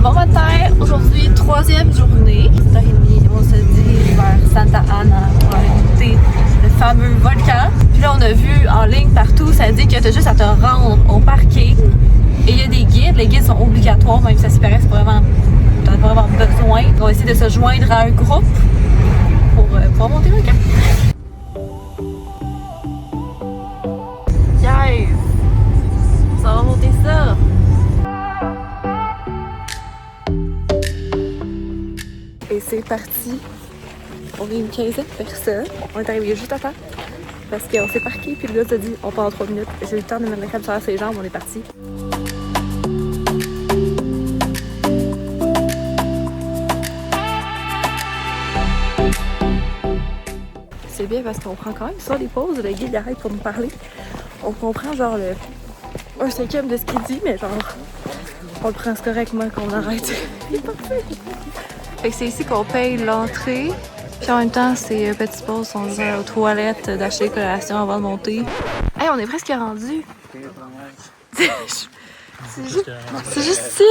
Bon matin, aujourd'hui, troisième journée. 7h30, on se dirige vers Santa Ana pour aller goûter le fameux volcan. Puis là, on a vu en ligne partout, ça dit que tu as juste à te rendre au parking. Et il y a des guides, les guides sont obligatoires, même si ça s'y paraît, c'est vraiment, t'en as vraiment besoin. On va essayer de se joindre à un groupe pour pouvoir monter le volcan. Yes! Ça va monter ça! Et c'est parti. On est une quinzaine de personnes. On est arrivé juste à temps parce qu'on s'est parqué puis le gars s'est dit on part en 3 minutes. J'ai eu le temps de mettre la crème sur ses jambes, on est parti. C'est bien parce qu'on prend quand même ça des pauses. Le guide arrête pour nous parler. On comprend genre un cinquième de ce qu'il dit, mais genre on le prend correctement qu'on arrête. Il est parfait. Fait que c'est ici qu'on paye l'entrée. Puis en même temps, ces petites pauses, on dit aux toilettes d'acheter des collations avant de monter. Hey, on est presque rendu. C'est juste ici.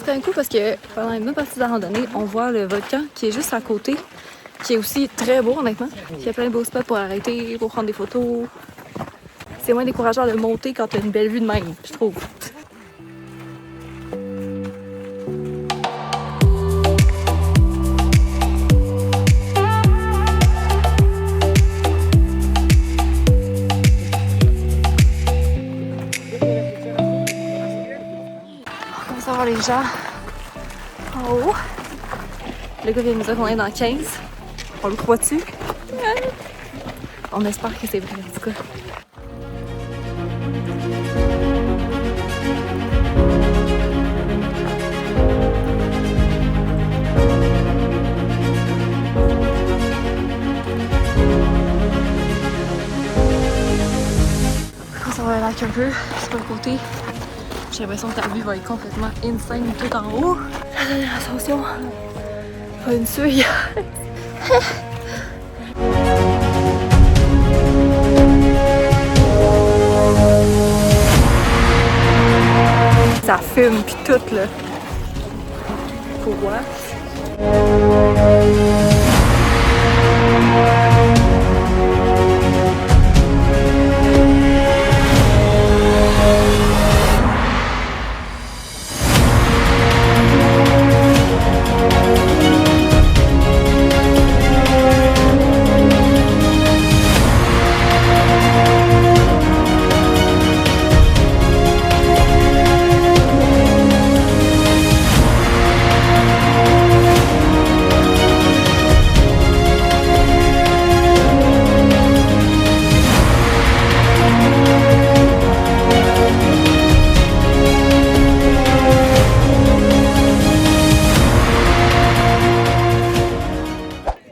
Un coup parce que pendant une bonne partie de la randonnée, on voit le volcan qui est juste à côté, qui est aussi très beau honnêtement. Il y a plein de beaux spots pour arrêter, pour prendre des photos. C'est moins décourageant de monter quand tu as une belle vue de même, je trouve. On commence à voir les gens en haut. Le gars vient de nous dire qu'on est dans 15. On le croit-tu? On espère que c'est vrai en tout cas. On s'en va un lac un peu sur le côté. J'ai l'impression que la vue va être complètement insane tout en haut. La dernière ascension. Pas une suie. Ça fume pis tout là. Pour voir.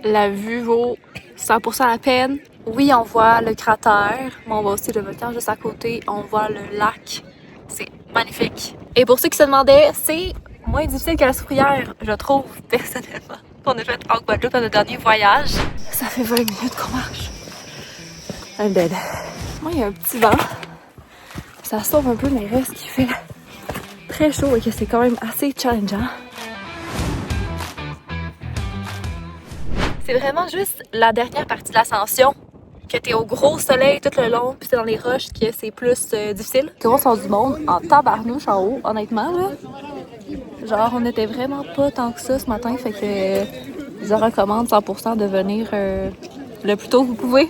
La vue vaut 100% la peine. Oui, on voit le cratère, mais on voit aussi le volcan juste à côté. On voit le lac. C'est magnifique. Et pour ceux qui se demandaient, c'est moins difficile que la soufrière, je trouve, personnellement. On a fait en Guadeloupe à notre dernier voyage. Ça fait 20 minutes qu'on marche. I'm dead. Moi, il y a un petit vent. Ça sauve un peu, mais il reste qu'il fait très chaud et que c'est quand même assez challengeant. C'est vraiment juste la dernière partie de l'ascension, que t'es au gros soleil tout le long, puis c'est dans les roches que c'est plus difficile. Gros sens du monde, en tabarnouche en haut, honnêtement là. Genre, on était vraiment pas tant que ça ce matin, fait que je recommande 100% de venir le plus tôt que vous pouvez.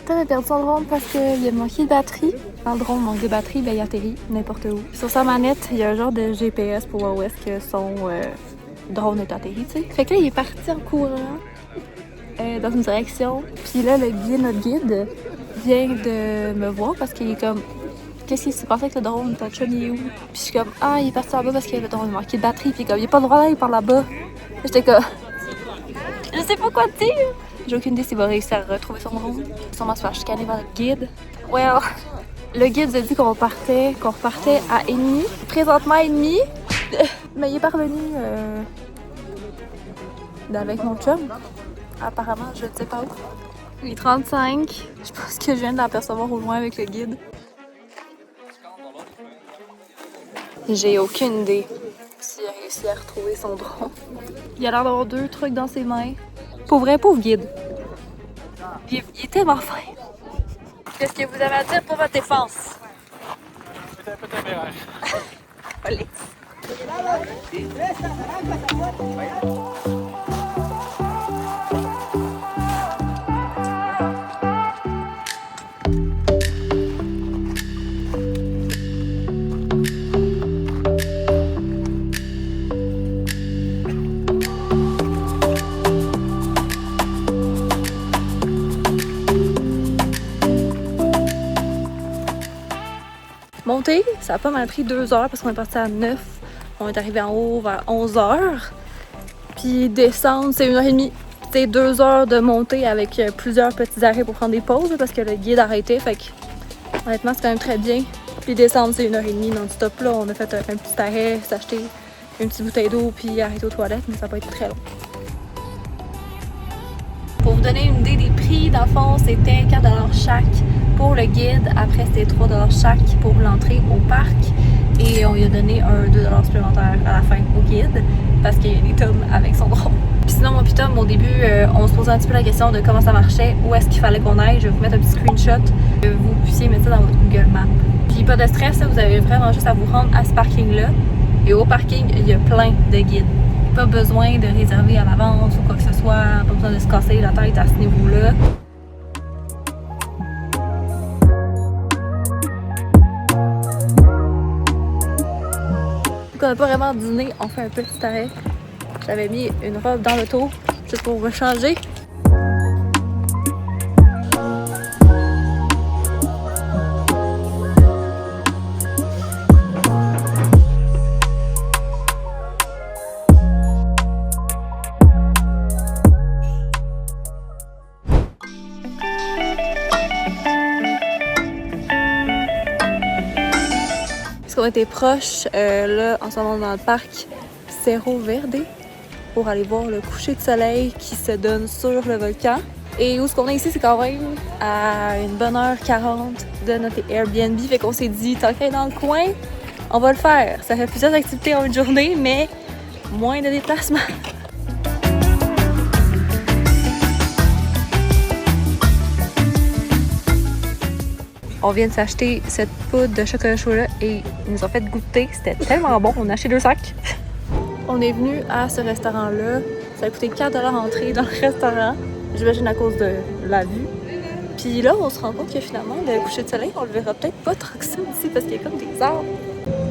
T'avais perdu son drone parce qu'il a manqué de batterie. Quand le drone manque de batterie, ben il atterrit n'importe où. Sur sa manette, il y a un genre de GPS pour voir où est-ce que son drone est atterri, tu sais. Fait que là, il est parti en courant dans une direction. Puis là, notre guide vient de me voir parce qu'il est comme qu'est-ce qui s'est passé avec le drone? Ton chum, il est où? Puis je suis comme, ah, il est parti là-bas parce que le drone a manqué de batterie. Puis comme, il a pas le droit d'aller par là-bas. J'étais comme, je sais pas quoi te dire. J'ai aucune idée s'il va réussir à retrouver son drone. Sûrement se faire chicaner par le guide. Well, le guide nous a dit qu'on repartait à 1h30. Présentement 1h30. Mais il est parvenu avec mon chum. Apparemment, je ne sais pas où. Il est 35. Je pense que je viens de l'apercevoir au loin avec le guide. J'ai aucune idée s'il a réussi à retrouver son drone. Il a l'air d'avoir 2 trucs dans ses mains. Pour vrai, pauvre guide. Il est tellement fin. Qu'est-ce que vous avez à dire pour votre défense? C'est un peu téméraire. Allez. Monter, ça a pas mal pris 2 heures parce qu'on est parti à 9. On est arrivé en haut vers 11 heures. Puis descendre, c'est 1h30. C'est 2 heures de montée avec plusieurs petits arrêts pour prendre des pauses parce que le guide a arrêté. Fait que honnêtement, c'est quand même très bien. Puis descendre, c'est 1h30 non-stop. Là, on a fait un petit arrêt, s'acheter une petite bouteille d'eau puis arrêter aux toilettes, mais ça va être très long. Pour vous donner une idée des prix, dans le fond, c'était 4$ chaque pour le guide. Après, c'était 3$ chaque pour l'entrée au parc. Et on lui a donné un 2$ supplémentaire à la fin au guide parce qu'il y a des tomes avec son drone. Puis sinon, moi puis Tom, au début, on se posait un petit peu la question de comment ça marchait, où est-ce qu'il fallait qu'on aille. Je vais vous mettre un petit screenshot, que vous puissiez mettre ça dans votre Google Maps. Puis pas de stress, vous avez vraiment juste à vous rendre à ce parking-là. Et au parking, il y a plein de guides. Pas besoin de réserver à l'avance ou quoi que ce soit, pas besoin de se casser la tête à ce niveau-là. Vu qu'on n'a pas vraiment dîné, on fait un petit arrêt. J'avais mis une robe dans l'auto juste pour me changer. Parce qu'on était proche, là, en ce moment dans le parc Cerro Verde, pour aller voir le coucher de soleil qui se donne sur le volcan. Et où ce qu'on est ici, c'est quand même à une bonne heure 40 de notre Airbnb. Fait qu'on s'est dit, tant qu'à être dans le coin, on va le faire. Ça fait plusieurs activités en une journée, mais moins de déplacements. On vient de s'acheter cette poudre de chocolat chaud-là et ils nous ont fait goûter. C'était tellement bon. On a acheté 2 sacs. On est venu à ce restaurant-là. Ça a coûté 4$ entrée dans le restaurant. J'imagine à cause de la vue. Puis là, on se rend compte que finalement, le coucher de soleil, on le verra peut-être pas tant que ça ici parce qu'il y a comme des arbres.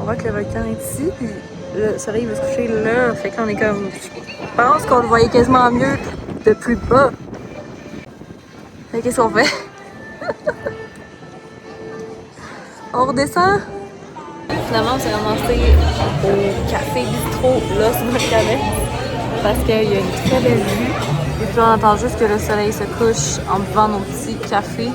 On voit que le volcan est ici, puis le soleil va se coucher là. Fait que là, on est comme... Je pense qu'on le voyait quasiment mieux de plus bas. Fait qu'est-ce qu'on fait? On redescend. Finalement, on s'est ramassé au café bistrot Los Volcanes parce qu'il y a une très belle vue. Et puis on attend juste que le soleil se couche en buvant nos petits cafés.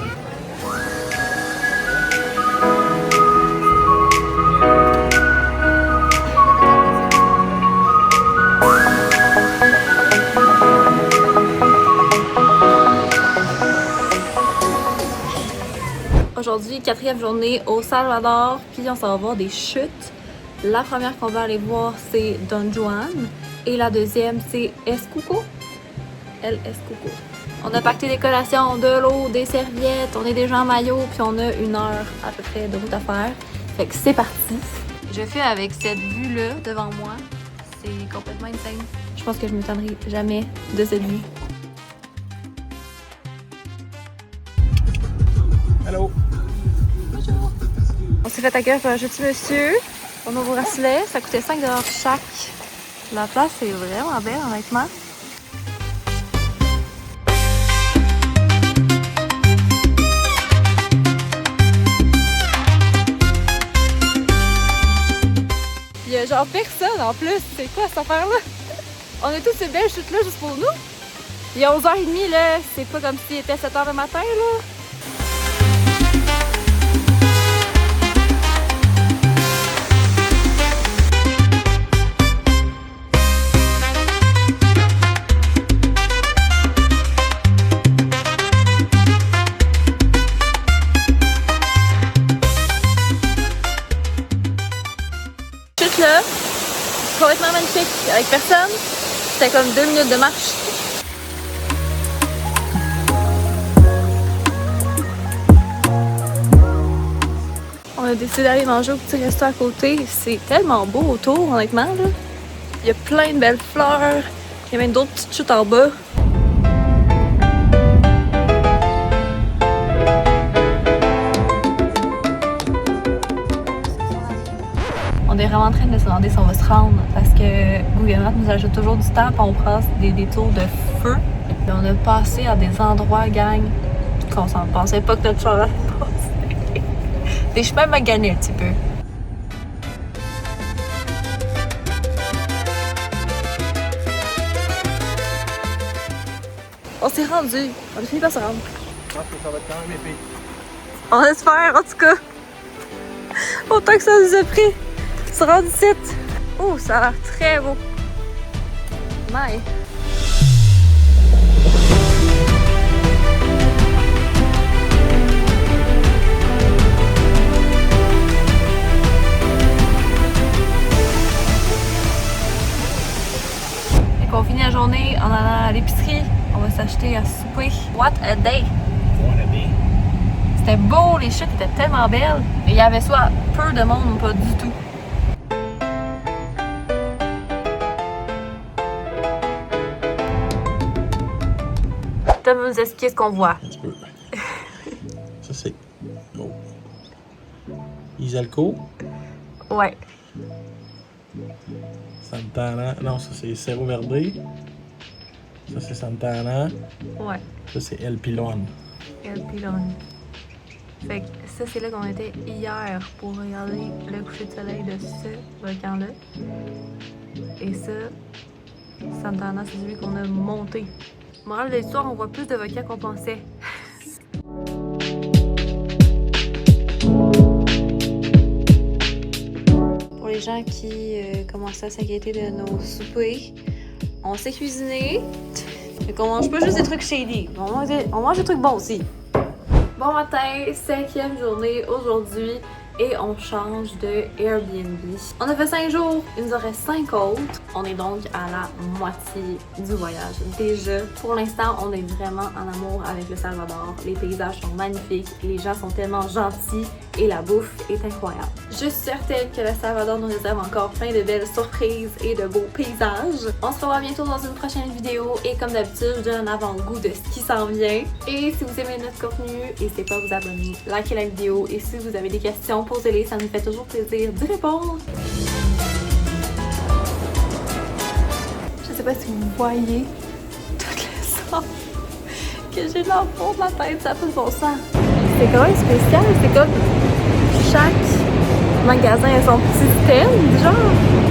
Aujourd'hui, 4e journée au Salvador, puis on s'en va voir des chutes. La première qu'on va aller voir, c'est Don Juan, et la deuxième, c'est Escuco. El Escuco. On a pacté des collations, de l'eau, des serviettes, on est déjà en maillot, puis on a 1 heure à peu près de route à faire. Fait que c'est parti. Je fais avec cette vue-là devant moi. C'est complètement insane. Je pense que je ne m'étonnerai jamais de cette vue. Hello! On s'est fait accueillir par un gentil monsieur. On a vos bracelets, ça coûtait 5$ chaque. La place est vraiment belle, honnêtement. Il y a genre personne en plus. C'est quoi cette affaire-là? On est tous ces belles chutes-là juste pour nous. Il est 11h30 là, c'est pas comme s'il était 7h le matin là. Chute là, complètement magnifique, avec personne. C'était comme 2 minutes de marche. On a décidé d'aller manger au petit resto à côté. C'est tellement beau autour, honnêtement. Là. Il y a plein de belles fleurs. Il y a même d'autres petites chutes en bas. On est vraiment en train de se demander si on va se rendre parce que Google Maps nous ajoute toujours du temps, puis on prend des détours de feu. Et on a passé à des endroits, gang, qu'on s'en pensait pas que notre char allait passer. Des chemins maganés un petit peu. On s'est rendu. On a fini par se rendre. Je pense que ça va être quand même épais. On espère, en tout cas. Autant que ça nous a pris. Se rendre ici. Oh, ça a l'air très beau. My. On finit la journée en allant à l'épicerie. On va s'acheter à souper. What a day! C'était beau, les chutes étaient tellement belles. Et il y avait soit peu de monde ou pas du tout. Tu vas nous expliquer ce qu'on voit. Un petit peu. Ça c'est... Oh. Isalco. Ouais. Santana. Non, ça c'est Cerro Verde. Ça c'est Santana. Ouais. Ça c'est El Pilon. El Pilon. Fait que ça, c'est là qu'on était hier pour regarder le coucher de soleil de ce volcan-là. Et ça, Santana, c'est celui qu'on a monté. Morale de l'histoire, on voit plus de volcans qu'on pensait. Pour les gens qui commençaient à s'inquiéter de nos soupers, on s'est cuisiné. Fait qu'on mange pas juste des trucs shady, on mange des trucs bons aussi. Bon matin, 5e journée aujourd'hui et on change de Airbnb. On a fait 5 jours, il nous en reste 5 autres. On est donc à la moitié du voyage. Déjà, pour l'instant, on est vraiment en amour avec le Salvador. Les paysages sont magnifiques, les gens sont tellement gentils et la bouffe est incroyable. Je suis certaine que le Salvador nous réserve encore plein de belles surprises et de beaux paysages. On se revoit bientôt dans une prochaine vidéo et comme d'habitude, je donne un avant-goût de ce qui s'en vient. Et si vous aimez notre contenu, n'hésitez pas à vous abonner, likez la vidéo et si vous avez des questions, posez-les, ça nous fait toujours plaisir d'y répondre. Je sais pas si vous voyez tout le sang que j'ai dans le fond de la tête, ça a pas de bon sens. C'est quand même spécial, c'est comme chaque magasin a son petit stand, genre.